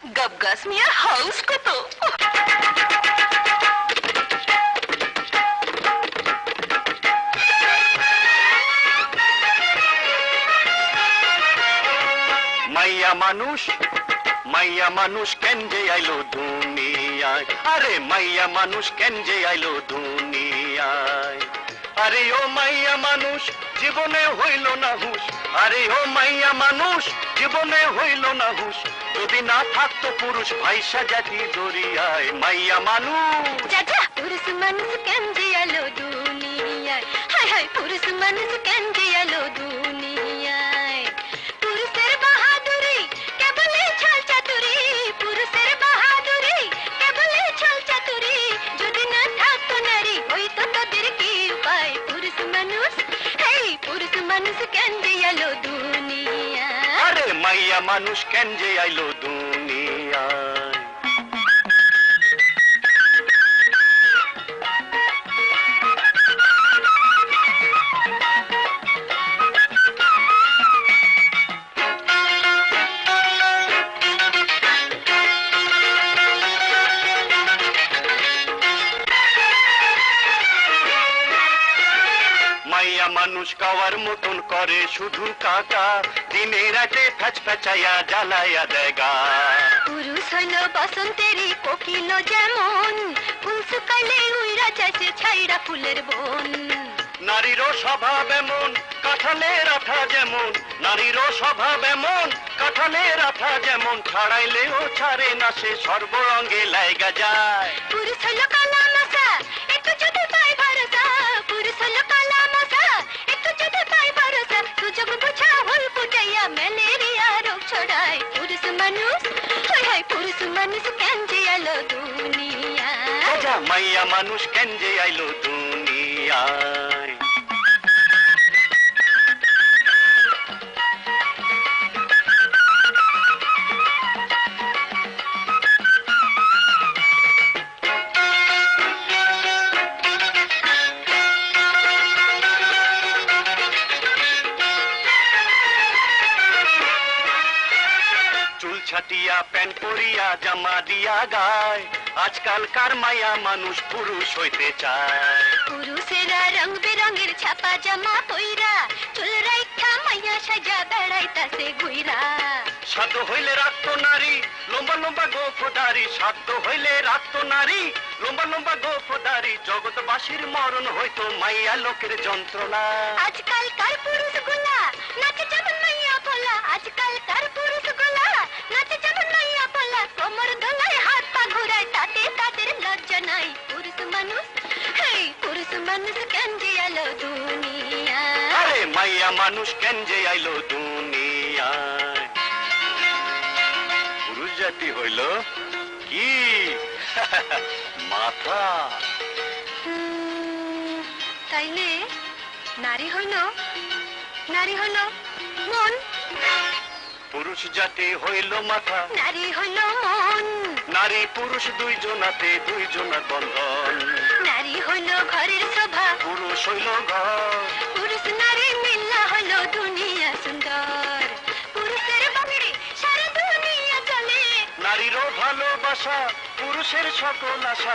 গবগাস মিয়ার হাউস কত? মাইয়া মানুষ কেন যে আইলো দুনিয়ায়, আরে মাইয়া মানুষ কেন যে আইলো দুনিয়ায়। আরে ও মাইয়া মানুষ জীবনে হইল না হুশ, আরে ও মাইয়া মানুষ জীবনে হইল না হুশ, যদি না থাকতো পুরুষ ভাইসা জাতি দরিয়ায়। মাইয়া মানুষ চাচা, পুরুষ মানুষ কেন যে আলো দুনিয়ায়, হায় হায় পুরুষ মানুষ কেন যে আলো দুনিয়ায়। পুরুষের বাহাদুরি কেবলে ছল চাতুরি, পুরুষের বাহাদুরি কেবলে ছল চাতুরি, যদি না থাকতো নারী হইতো তাদের কি উপায়। পুরুষ মানুষ, হেই পুরুষ মানুষ কেন যে আলো দুনিয়ায়। আরে মাইয়া মানুষ কেন যে আইলো দুনিয়ায়। মাইয়া মানুষ কাওয়ার মতন করে শুধু কাকা, দিনে রাতে ফ্যাচ ফ্যাচাইয়া জ্বালাইয়া দেগা। পুরুষ হলো বসন্তেরই কোকিল যেমন, ফুল শুকাইলে উইরা চাষে ছাইরা ফুলের বন। নারীরও স্বভাব এমন কাঁঠালের আঠা যেমন, নারীরও স্বভাব এমন কাঁঠালের আঠা যেমন, ছাড়াইলেও ছাড়ে না সে সর্বরঙ্গে লাইগা যায়। পুরুষ হলো কালা মশা একটু যদি পাই ভরসা, পুরুষ হলো কালা মশা একটু যদি পাই ভরসা, সুযোগ বুঝা হল ফুটাইয়া ম্যালেরিয়া রোগ ছড়ায়। পুরুষ মানুষ, হায় হায় পুরুষ মানুষ কেন যে আলো দুনিয়ায়। আজা মাইয়া মানুষ কেন যে আইলো দুনিয়ায়। চুল ছাটিয়া প্যান্ট পরিয়া জামা দিয়া গায়, আজকালকার মাইয়া মানুষ পুরুষ হইতে চায়। পুরুষেরা রং বেরঙের ছাপা জামা পইরা, চুল রাইখা মাইয়া সাজা বেড়াইতাছে ঘুইরা। সাধ্য হইলে রাখতো নারী লম্বা লম্বা গোফদারি, সাধ্য হইলে রাখতো নারী লম্বা লম্বা গোফদারি, জগৎবাসীর মরণ হইতো মাইয়া লোকের যন্ত্রণা। আজকালকার পুরুষগুলা নাচে যেমন মাইয়া পোলা, আজকালকার পুরুষগুলা নাচে যেমন মাইয়া পোলা, কোমর দোলায় হাত পা ঘুরায় তাতে তাদের লজ্জা নাই। পুরুষ মানুষ, হেই পুরুষ মানুষ কেন যে আলো দুনিয়ায়। আরে মাইয়া মানুষ কেন যে আইলো দুনিয়ায়। পুরুষ জাতি হইল কি মাথা, তাইলে নারী হইল, নারী হইল মন, পুরুষ জাতি হইল মাথা, নারী হইল মন। নারী পুরুষ দুইজনাতে দুইজনার বন্ধন, নারী হইল ঘরের শোভা, পুরুষ হইল ঘর। পুরুষ নারী মিল্লা হইল দুনিয়া সুন্দর, পুরুষের বাঙড়ি সারা দুনিয়া চলে। নারীরও ভালোবাসা পুরুষের সকল আশা।